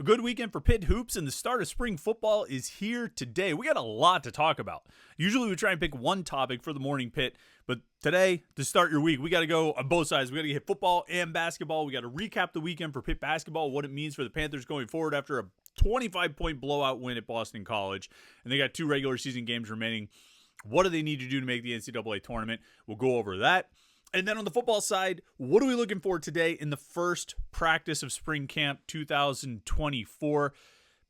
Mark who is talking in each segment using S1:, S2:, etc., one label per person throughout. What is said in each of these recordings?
S1: A good weekend for Pitt hoops, and the start of spring football is here today. We got a lot to talk about. Usually we try and pick one topic for the Morning Pitt, but today, to start your week, we got to go on both sides. We got to hit football and basketball. We got to recap the weekend for Pitt basketball, what it means for the Panthers going forward after a 25-point blowout win at Boston College, and they got 2 regular season games remaining. What do they need to do to make the NCAA tournament? We'll go over that. And then on the football side, what are we looking for today in the first practice of spring camp 2024?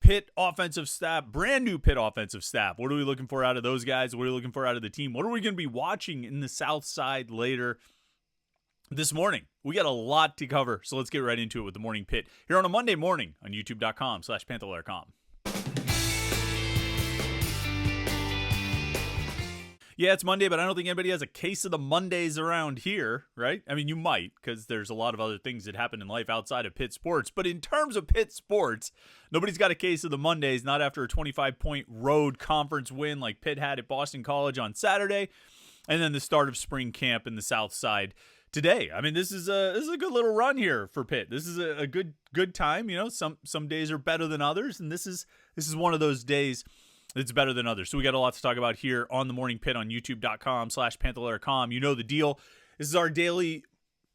S1: Pitt offensive staff, brand new Pitt offensive staff. What are we looking for out of those guys? What are we looking for out of the team? What are we going to be watching in the South Side later this morning? We got a lot to cover, so let's get right into it with the Morning Pitt here on a Monday morning on youtube.com/Panther-Lair.com. Yeah, it's Monday, but I don't think anybody has a case of the Mondays around here, right? I mean, you might, because there's a lot of other things that happen in life outside of Pitt sports. But in terms of Pitt sports, nobody's got a case of the Mondays, not after a 25-point road conference win like Pitt had at Boston College on Saturday, and then the start of spring camp in the South Side today. I mean, this is a good little run here for Pitt. This is a good time. You know, some days are better than others, and this is one of those days it's better than others. So we got a lot to talk about here on the Morning Pitt on youtube.com/Panther-Lair.com. You know the deal. This is our daily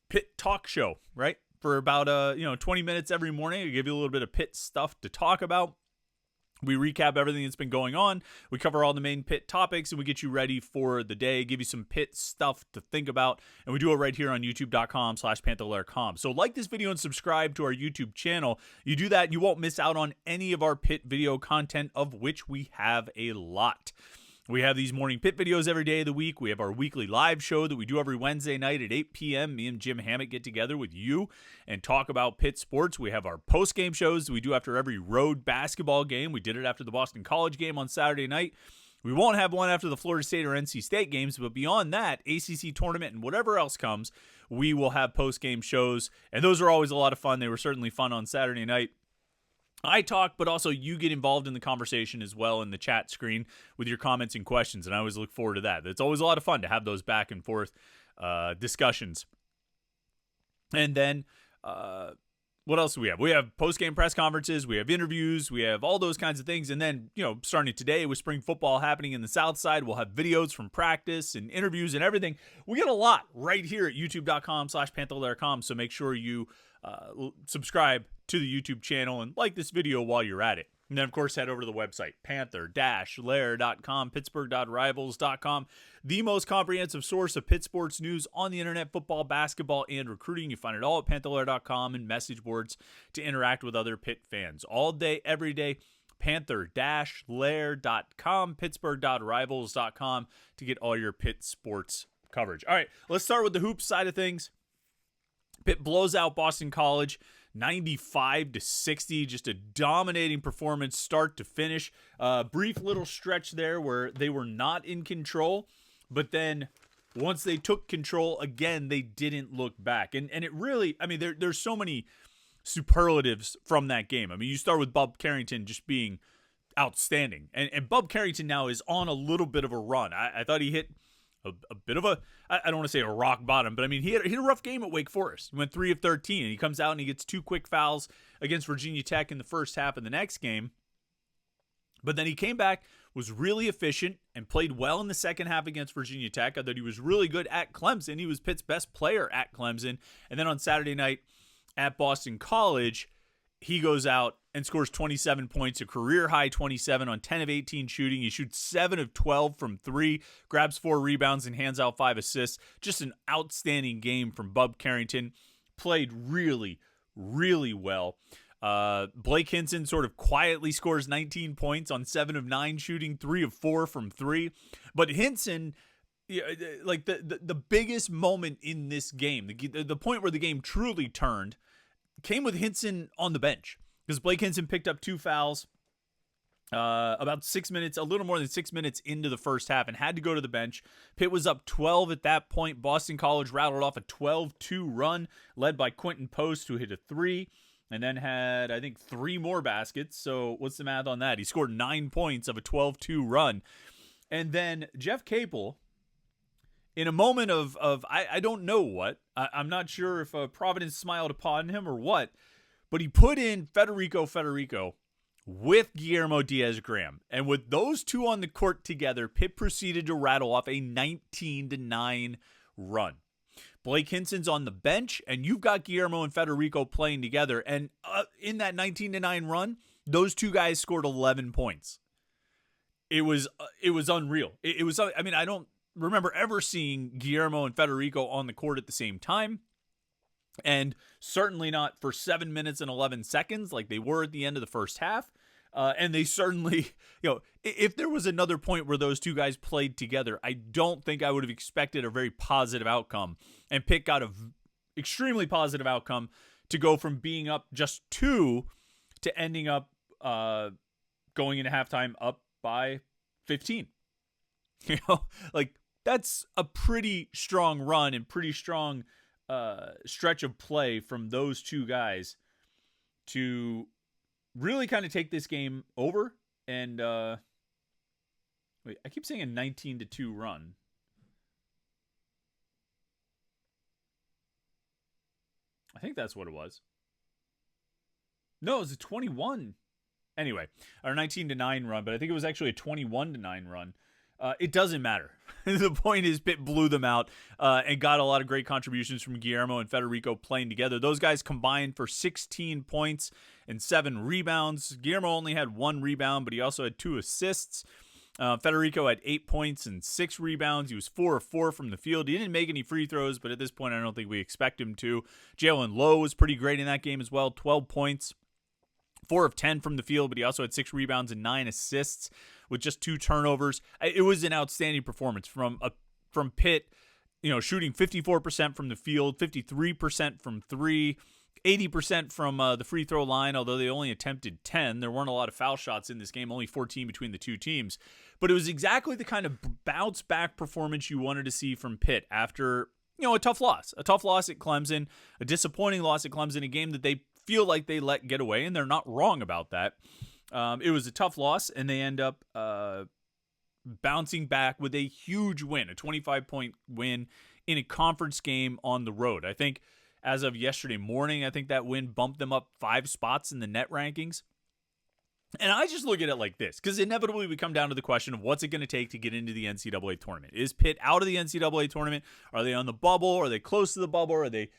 S1: Pitt talk show, right? For about 20 minutes every morning. I give you a little bit of Pitt stuff to talk about. We recap everything that's been going on. We cover all the main Pitt topics, and we get you ready for the day, give you some Pitt stuff to think about, and we do it right here on youtube.com/Panther-Lair.com. So like this video and subscribe to our YouTube channel. You do that, you won't miss out on any of our Pitt video content, of which we have a lot. We have these Morning Pitt videos every day of the week. We have our weekly live show that we do every Wednesday night at 8 p.m. Me and Jim Hammett get together with you and talk about Pitt sports. We have our post-game shows that we do after every road basketball game. We did it after the Boston College game on Saturday night. We won't have one after the Florida State or NC State games, but beyond that, ACC tournament and whatever else comes, we will have post-game shows, and those are always a lot of fun. They were certainly fun on Saturday night. I talk, but also you get involved in the conversation as well in the chat screen with your comments and questions, and I always look forward to that. It's always a lot of fun to have those back and forth discussions. And then what else do we have? We have post-game press conferences, we have interviews, we have all those kinds of things. And then, starting today with spring football happening in the South Side, we'll have videos from practice and interviews and everything. We get a lot right here at youtube.com/Panther-Lair.com, so make sure you subscribe to the YouTube channel and like this video while you're at it. And then, of course, head over to the website, Panther-Lair.com, Pittsburgh.rivals.com, the most comprehensive source of Pitt sports news on the internet, football, basketball, and recruiting. You find it all at Panther-Lair.com and message boards to interact with other Pitt fans. All day, every day, Panther-Lair.com, Pittsburgh.rivals.com to get all your Pitt sports coverage. All right, let's start with the hoops side of things. Pitt blows out Boston College 95-60, just a dominating performance start to finish. Brief little stretch there where they were not in control, but then once they took control again, they didn't look back. And it really, I mean, there's so many superlatives from that game. I mean, you start with Bub Carrington just being outstanding. And Bub Carrington now is on a little bit of a run. I thought he hit a bit of a, I don't want to say a rock bottom, but I mean, he had a rough game at Wake Forest. He went 3 of 13, and he comes out and he gets 2 quick fouls against Virginia Tech in the first half of the next game. But then he came back, was really efficient, and played well in the second half against Virginia Tech. I thought he was really good at Clemson. He was Pitt's best player at Clemson. And then on Saturday night at Boston College, he goes out and scores 27 points, a career-high 27 on 10 of 18 shooting. He shoots 7 of 12 from 3, grabs 4 rebounds, and hands out 5 assists. Just an outstanding game from Bub Carrington. Played really, really well. Blake Hinson sort of quietly scores 19 points on 7 of 9 shooting, 3 of 4 from 3. But Hinson, like the biggest moment in this game, the point where the game truly turned, came with Hinson on the bench, because Blake Hinson picked up 2 fouls about 6 minutes, a little more than 6 minutes into the first half, and had to go to the bench. Pitt was up 12 at that point. Boston College rattled off a 12-2 run led by Quentin Post, who hit a 3 and then had, I think, 3 more baskets. So what's the math on that? He scored 9 points of a 12-2 run. And then Jeff Capel, in a moment of I don't know what, I'm not sure if Providence smiled upon him or what, but he put in Federico with Guillermo Diaz-Graham. And with those two on the court together, Pitt proceeded to rattle off a 19-9 run. Blake Hinson's on the bench, and you've got Guillermo and Federico playing together. And in that 19-9 run, those two guys scored 11 points. It was unreal. It was. I mean, I don't remember ever seeing Guillermo and Federico on the court at the same time, and certainly not for 7 minutes and 11 seconds like they were at the end of the first half. And they certainly, if there was another point where those two guys played together, I don't think I would have expected a very positive outcome. And Pitt got a extremely positive outcome to go from being up just 2 to ending up going into halftime up by 15. That's a pretty strong run and pretty strong stretch of play from those two guys to really kind of take this game over. And I keep saying a 19-2 run. I think that's what it was. No, it was a 21. Anyway, our 19-9 run, but I think it was actually a 21-9 run. It doesn't matter. The point is Pitt blew them out and got a lot of great contributions from Guillermo and Federico playing together. Those guys combined for 16 points and 7 rebounds. Guillermo only had 1 rebound, but he also had 2 assists. Federico had 8 points and 6 rebounds. He was 4 of 4 from the field. He didn't make any free throws, but at this point I don't think we expect him to. Jalen Lowe was pretty great in that game as well. 12 points. 4 of 10 from the field, but he also had 6 rebounds and 9 assists with just 2 turnovers. It was an outstanding performance from Pitt, shooting 54% from the field, 53% from 3, 80% from the free throw line, although they only attempted 10. There weren't a lot of foul shots in this game, only 14 between the two teams. But it was exactly the kind of bounce-back performance you wanted to see from Pitt after, a tough loss. A tough loss at Clemson, a disappointing loss at Clemson, a game that they feel like they let get away, and they're not wrong about that. It was a tough loss, and they end up bouncing back with a huge win, a 25-point win in a conference game on the road. I think as of yesterday morning, I think that win bumped them up 5 spots in the net rankings. And I just look at it like this, because inevitably we come down to the question of what's it going to take to get into the NCAA tournament. Is Pitt out of the NCAA tournament? Are they on the bubble? Are they close to the bubble? Are they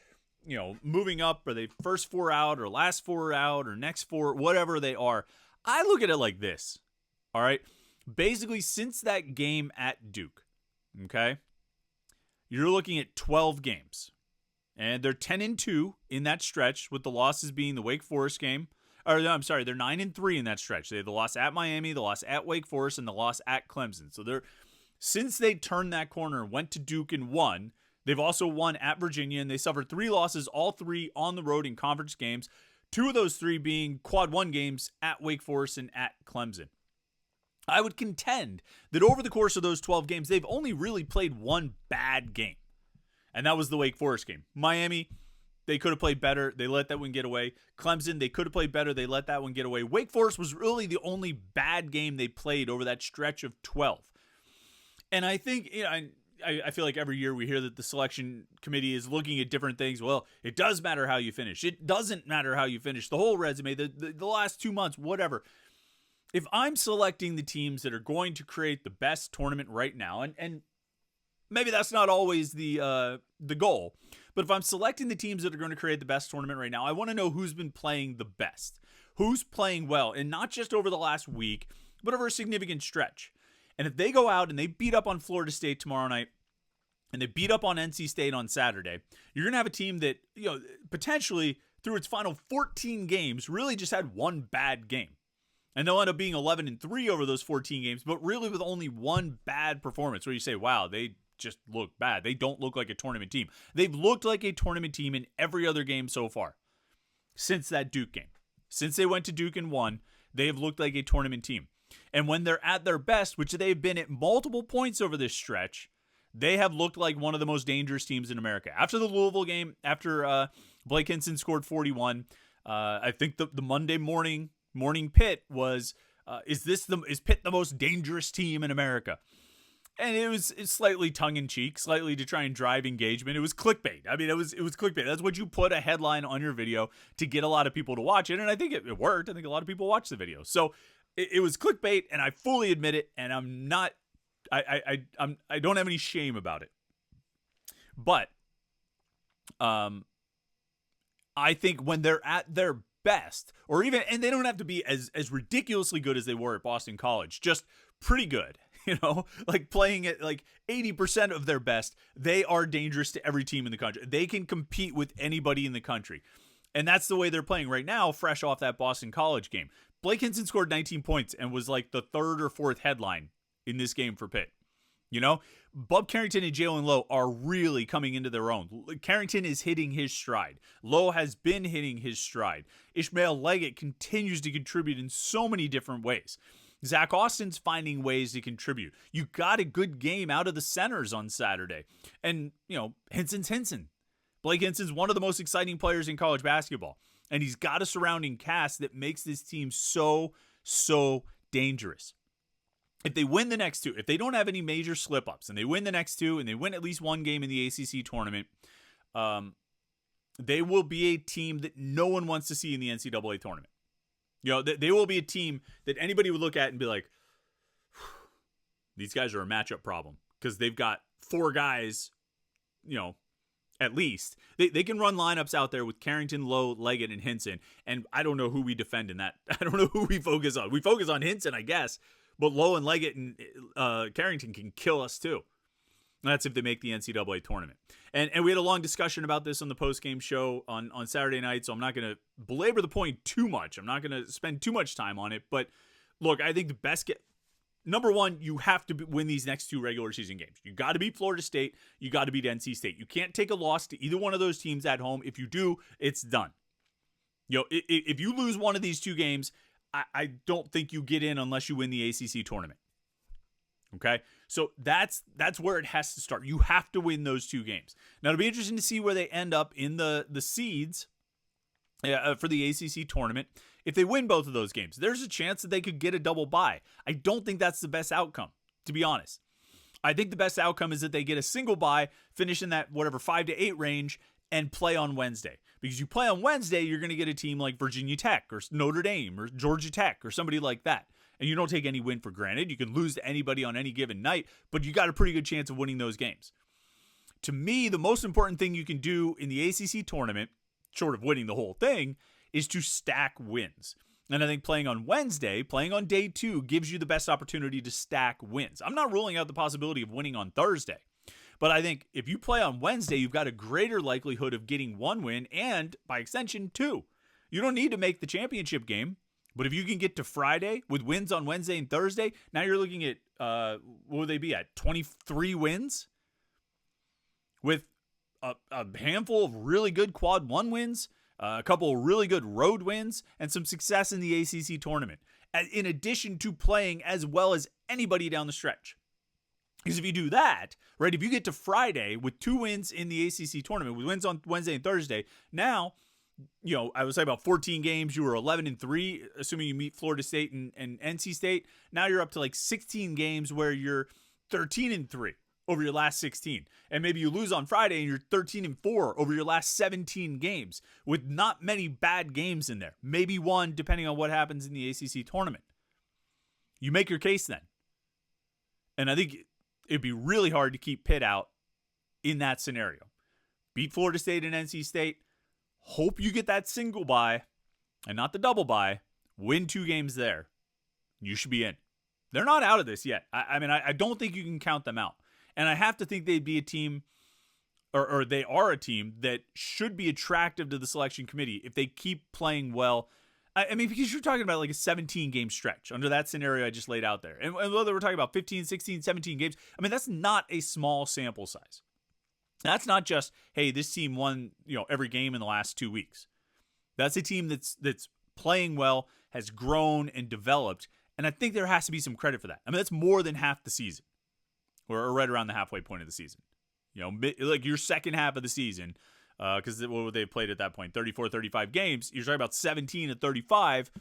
S1: moving up? Are they first 4 out or last 4 out or next 4, whatever they are? I look at it like this, all right? Basically, since that game at Duke, okay, you're looking at 12 games. And they're 10-2 in that stretch, with the losses being the Wake Forest game. Or, no, I'm sorry, they're 9-3 in that stretch. They had the loss at Miami, the loss at Wake Forest, and the loss at Clemson. So since they turned that corner, went to Duke and won, they've also won at Virginia, and they suffered 3 losses, all 3 on the road in conference games. 2 of those 3 being quad 1 games at Wake Forest and at Clemson. I would contend that over the course of those 12 games, they've only really played 1 bad game. And that was the Wake Forest game. Miami, they could have played better. They let that one get away. Clemson, they could have played better. They let that one get away. Wake Forest was really the only bad game they played over that stretch of 12. And I think, I feel like every year we hear that the selection committee is looking at different things. Well, it does matter how you finish. It doesn't matter how you finish. The whole resume, the last 2 months, whatever. If I'm selecting the teams that are going to create the best tournament right now, and maybe that's not always the goal, but if I'm selecting the teams that are going to create the best tournament right now, I want to know who's been playing the best, who's playing well, and not just over the last week, but over a significant stretch. And if they go out and they beat up on Florida State tomorrow night, and they beat up on NC State on Saturday, you're going to have a team that, potentially through its final 14 games really just had 1 bad game. And they'll end up being 11-3 over those 14 games, but really with only 1 bad performance where you say, wow, they just look bad. They don't look like a tournament team. They've looked like a tournament team in every other game so far since that Duke game. Since they went to Duke and won, they have looked like a tournament team. And when they're at their best, which they've been at multiple points over this stretch, they have looked like one of the most dangerous teams in America. After the Louisville game, after Blake Hinson scored 41, I think the Monday morning Pitt was, is Pitt the most dangerous team in America? And it's slightly tongue-in-cheek, slightly to try and drive engagement. It was clickbait. I mean, it was clickbait. That's what you put a headline on your video to get a lot of people to watch it, and I think it worked. I think a lot of people watched the video. So it was clickbait, and I fully admit it, and I'm not – I don't have any shame about it. But I think when they're at their best, or even – and they don't have to be as ridiculously good as they were at Boston College, just pretty good. Like playing at like 80% of their best, they are dangerous to every team in the country. They can compete with anybody in the country. And that's the way they're playing right now, fresh off that Boston College game. Blake Hinson scored 19 points and was like the third or fourth headline in this game for Pitt. Bub Carrington and Jalen Lowe are really coming into their own. Carrington is hitting his stride. Lowe has been hitting his stride. Ishmael Leggett continues to contribute in so many different ways. Zach Austin's finding ways to contribute. You got a good game out of the centers on Saturday. And, Hinson's Hinson. Blake Hinson's one of the most exciting players in college basketball. And he's got a surrounding cast that makes this team so, so dangerous. If they win the next two, if they don't have any major slip-ups, and they win the next two, and they win at least one game in the ACC tournament, they will be a team that no one wants to see in the NCAA tournament. They will be a team that anybody would look at and be like, these guys are a matchup problem because they've got four guys, at least. They can run lineups out there with Carrington, Lowe, Leggett, and Hinson, and I don't know who we defend in that. I don't know who we focus on. We focus on Hinson, I guess, but Lowe and Leggett and Carrington can kill us too. That's if they make the NCAA tournament. And we had a long discussion about this on the post-game show on Saturday night, so I'm not going to belabor the point too much. I'm not going to spend too much time on it. But, look, I think the best number one, you have to win these next two regular season games. You got to beat Florida State. You got to beat NC State. You can't take a loss to either one of those teams at home. If you do, it's done. If you lose one of these two games, I don't think you get in unless you win the ACC tournament. Okay, so that's where it has to start. You have to win those two games. Now, it'll be interesting to see where they end up in the seeds for the ACC tournament. If they win both of those games, there's a chance that they could get a double bye. I don't think that's the best outcome, to be honest. I think the best outcome is that they get a single bye, finish in that 5 to 8 range, and play on Wednesday. Because you play on Wednesday, you're going to get a team like Virginia Tech or Notre Dame or Georgia Tech or somebody like that. And you don't take any win for granted. You can lose to anybody on any given night, but you got a pretty good chance of winning those games. To me, the most important thing you can do in the ACC tournament, short of winning the whole thing, is to stack wins. And I think playing on Wednesday, playing on day 2, gives you the best opportunity to stack wins. I'm not ruling out the possibility of winning on Thursday. But I think if you play on Wednesday, you've got a greater likelihood of getting one win and, by extension, 2. You don't need to make the championship game. But if you can get to Friday with wins on Wednesday and Thursday, now you're looking at, what would they be at, 23 wins? With a handful of really good quad 1 wins, a couple of really good road wins, and some success in the ACC tournament, in addition to playing as well as anybody down the stretch. Because if you do that, right, if you get to Friday with 2 wins in the ACC tournament, with wins on Wednesday and Thursday, now, I would say about 14 games, you were 11-3, assuming you meet Florida State and NC State. Now you're up to like 16 games where you're 13-3 over your last 16. And maybe you lose on Friday and you're 13-4 over your last 17 games with not many bad games in there. Maybe one, depending on what happens in the ACC tournament. You make your case then. And I think it'd be really hard to keep Pitt out in that scenario. Beat Florida State and NC State. Hope you get that single bye and not the double bye. Win 2 games there. You should be in. They're not out of this yet. I don't think you can count them out. And I have to think they'd be a team, or they are a team that should be attractive to the selection committee if they keep playing well. Because you're talking about like a 17-game stretch under that scenario I just laid out there. And whether we're talking about 15, 16, 17 games, that's not a small sample size. That's not just, hey, this team won, every game in the last 2 weeks. That's a team that's playing well, has grown and developed, and I think there has to be some credit for that. That's more than half the season, or right around the halfway point of the season. Like your second half of the season, because what they played at that point, 34, 35 games, you're talking about 17 and 35.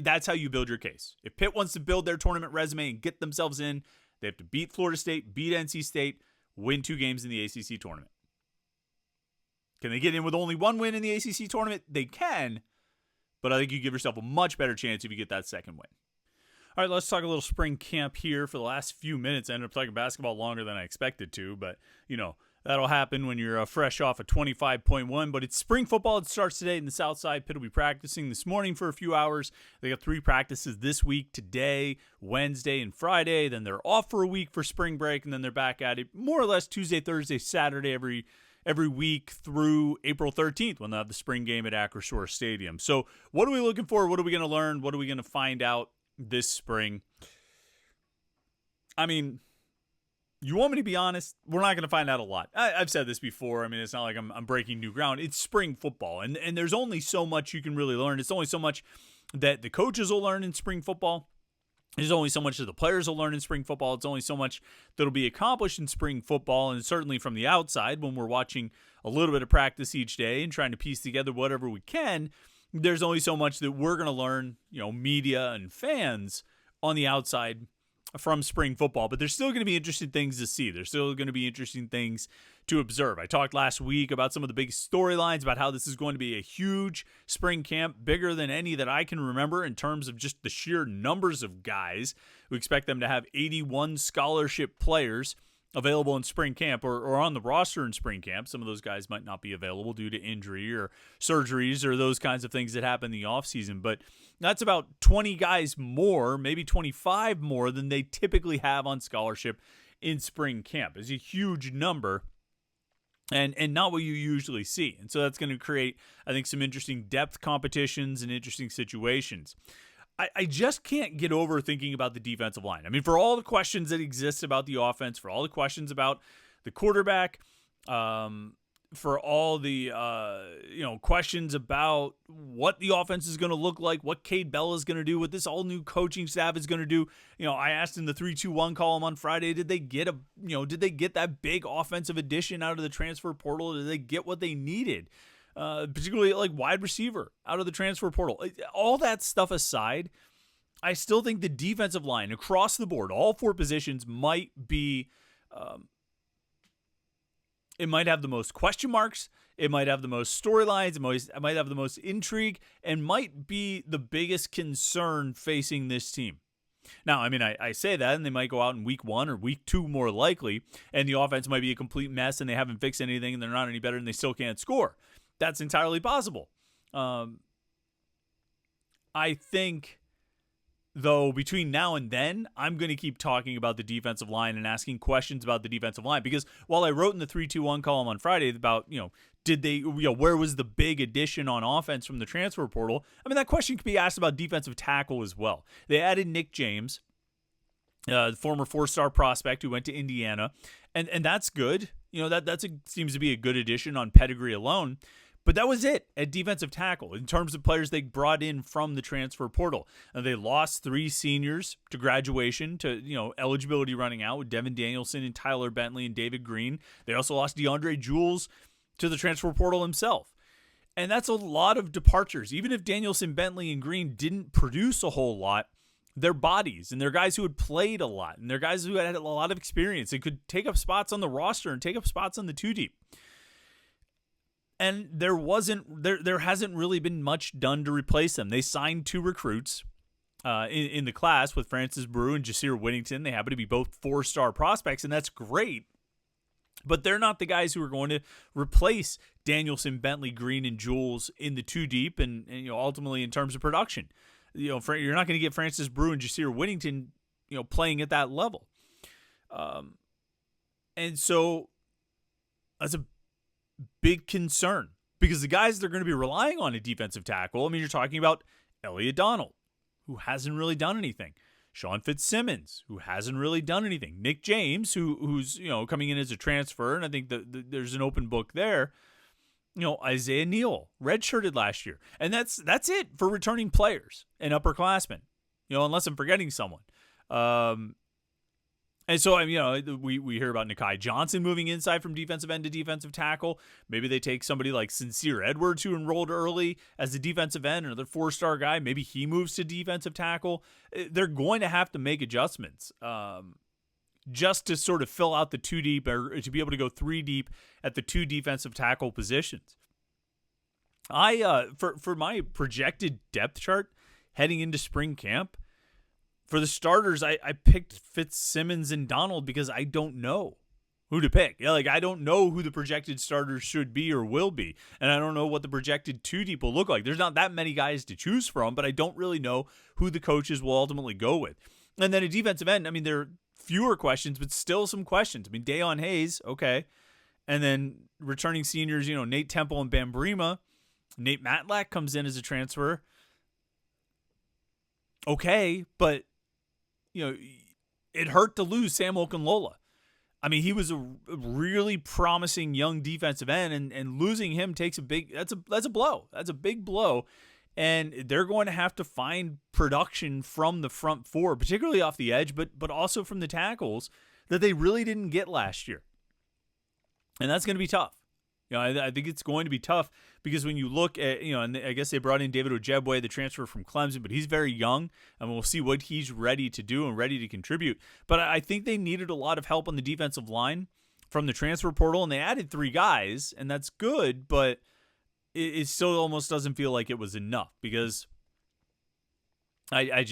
S1: That's how you build your case. If Pitt wants to build their tournament resume and get themselves in, They have to beat Florida State, beat NC State, win 2 games in the ACC tournament. Can they get in with only 1 win in the ACC tournament? They can, but I think you give yourself a much better chance if you get that second win. All right, let's talk a little spring camp here for the last few minutes. I ended up talking basketball longer than I expected to, but, that'll happen when you're fresh off a 25-point win. But it's spring football. It starts today in the South Side. Pitt will be practicing this morning for a few hours. They got 3 practices this week, today, Wednesday, and Friday. Then they're off for a week for spring break, and then they're back at it more or less Tuesday, Thursday, Saturday every week through April 13th when they'll have the spring game at Acrisure Stadium. So what are we looking for? What are we going to learn? What are we going to find out this spring? I mean, you want me to be honest? We're not going to find out a lot. I've said this before. I mean, it's not like I'm breaking new ground. It's spring football, and there's only so much you can really learn. It's only so much that the coaches will learn in spring football. There's only so much that the players will learn in spring football. It's only so much that'll be accomplished in spring football, and certainly from the outside when we're watching a little bit of practice each day and trying to piece together whatever we can, there's only so much that we're going to learn, media and fans on the outside from spring football. But there's still going to be interesting things to see. There's still going to be interesting things to observe. I talked last week about some of the big storylines about how this is going to be a huge spring camp, bigger than any that I can remember in terms of just the sheer numbers of guys. We expect them to have 81 scholarship players available in spring camp or on the roster in spring camp. Some of those guys might not be available due to injury or surgeries or those kinds of things that happen in the offseason. But that's about 20 guys more, maybe 25 more than they typically have on scholarship in spring camp. It's a huge number and not what you usually see. And so that's going to create, I think, some interesting depth competitions and interesting situations. I just can't get over thinking about the defensive line. I mean, for all the questions that exist about the offense, for all the questions about the quarterback, for all the questions about what the offense is going to look like, what Cade Bell is going to do, what this all new coaching staff is going to do. I asked in the 3-2-1 column on Friday, did they get that big offensive addition out of the transfer portal? Did they get what they needed? Particularly like wide receiver out of the transfer portal. All that stuff aside, I still think the defensive line across the board, all 4 positions, might be, it might have the most question marks, it might have the most storylines, it might have the most intrigue, and might be the biggest concern facing this team. Now, I mean, I say that, and they might go out in week 1 or week 2 more likely, and the offense might be a complete mess, and they haven't fixed anything, and they're not any better, and they still can't score. That's entirely possible. I think, though, between now and then, I'm going to keep talking about the defensive line and asking questions about the defensive line. Because while I wrote in the 3-2-1 column on Friday about, did they, where was the big addition on offense from the transfer portal? I mean, that question could be asked about defensive tackle as well. They added Nick James, the former 4-star prospect who went to Indiana, and that's good. That seems to be a good addition on pedigree alone. But that was it at defensive tackle in terms of players they brought in from the transfer portal. They lost 3 seniors to graduation, to eligibility running out with Devin Danielson and Tyler Bentley and David Green. They also lost DeAndre Jules to the transfer portal himself. And that's a lot of departures. Even if Danielson, Bentley, and Green didn't produce a whole lot, they're bodies, and they're guys who had played a lot, and they're guys who had a lot of experience and could take up spots on the roster and take up spots on the 2-deep. And there hasn't really been much done to replace them. They signed 2 recruits in the class with Francis Brew and Jasir Whittington. They happen to be both 4-star prospects, and that's great. But they're not the guys who are going to replace Danielson, Bentley, Green, and Jules in the 2-deep and ultimately in terms of production. You're not going to get Francis Brew and Jasir Whittington, playing at that level. And so that's a big concern because the guys they're going to be relying on at defensive tackle, I mean, you're talking about Elliot Donald, who hasn't really done anything. Sean Fitzsimmons, who hasn't really done anything. Nick James, who's coming in as a transfer, and I think there's an open book there. Isaiah Neal, redshirted last year. And that's it for returning players and upperclassmen, unless I'm forgetting someone. And so, we hear about Nakai Johnson moving inside from defensive end to defensive tackle. Maybe they take somebody like Sincere Edwards, who enrolled early as a defensive end, another 4-star guy. Maybe he moves to defensive tackle. They're going to have to make adjustments just to sort of fill out the 2 deep or to be able to go 3 deep at the 2 defensive tackle positions. For my projected depth chart heading into spring camp, for the starters, I picked Fitzsimmons and Donald because I don't know who to pick. Yeah, like I don't know who the projected starters should be or will be, and I don't know what the projected 2 deep will look like. There's not that many guys to choose from, but I don't really know who the coaches will ultimately go with. And then a defensive end, I mean, there are fewer questions, but still some questions. I mean, Dayon Hayes, okay. And then returning seniors, Nate Temple and Bambrima. Nate Matlack comes in as a transfer. Okay, but, it hurt to lose Sam Okunlola. I mean, he was a really promising young defensive end, and losing him takes that's a blow. That's a big blow. And they're going to have to find production from the front 4, particularly off the edge, but also from the tackles that they really didn't get last year. And that's going to be tough. I think it's going to be tough because when you look at, and I guess they brought in David Ojebwe, the transfer from Clemson, but he's very young, and we'll see what he's ready to do and ready to contribute. But I think they needed a lot of help on the defensive line from the transfer portal, and they added 3 guys, and that's good, but it still almost doesn't feel like it was enough because I got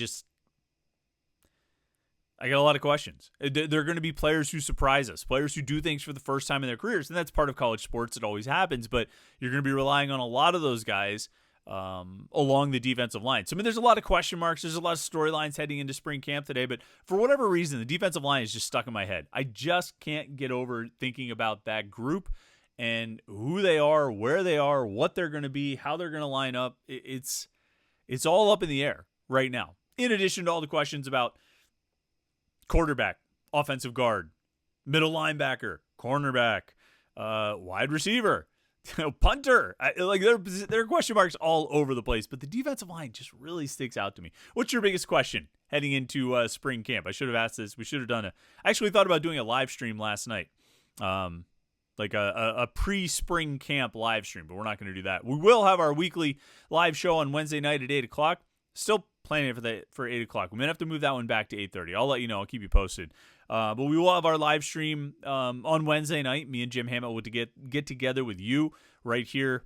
S1: a lot of questions. There are going to be players who surprise us, players who do things for the first time in their careers, and that's part of college sports. It always happens, but you're going to be relying on a lot of those guys along the defensive line. So, I mean, there's a lot of question marks. There's a lot of storylines heading into spring camp today, but for whatever reason, the defensive line is just stuck in my head. I just can't get over thinking about that group and who they are, where they are, what they're going to be, how they're going to line up. It's all up in the air right now, in addition to all the questions about quarterback, offensive guard, middle linebacker, cornerback, wide receiver, punter. There are question marks all over the place, but the defensive line just really sticks out to me. What's your biggest question heading into spring camp? I should have asked this. We should have done I actually thought about doing a live stream last night, like a pre-spring camp live stream, but we're not going to do that. We will have our weekly live show on Wednesday night at 8 o'clock. Still planning for 8 o'clock. We might have to move that one back to 8:30. I'll let you know. I'll keep you posted. But we will have our live stream on Wednesday night. Me and Jim Hammett will get together with you right here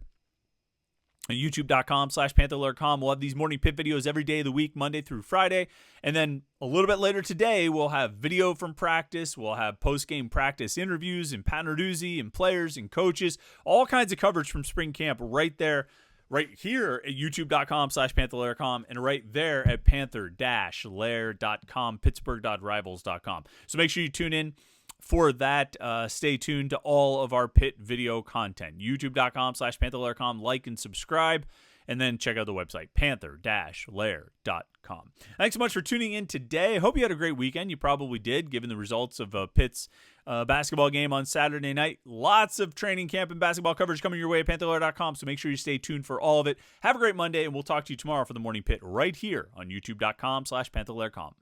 S1: on youtube.com/Panther-Lair.com. We'll have these Morning Pitt videos every day of the week, Monday through Friday. And then a little bit later today, we'll have video from practice. We'll have post-game practice interviews and Pat Narduzzi and players and coaches. All kinds of coverage from spring camp right there. Right here at youtube.com/Panther-Lair.com and right there at Panther-Lair.com, Pittsburgh.rivals.com. So make sure you tune in for that. Stay tuned to all of our Pitt video content. youtube.com/Panther-Lair.com. Like and subscribe. And then check out the website, Panther-Lair.com. Thanks so much for tuning in today. I hope you had a great weekend. You probably did, given the results of Pitt's basketball game on Saturday night. Lots of training camp and basketball coverage coming your way at Panther-Lair.com, so make sure you stay tuned for all of it. Have a great Monday, and we'll talk to you tomorrow for the Morning Pitt right here on youtube.com/Panther-Lair.com.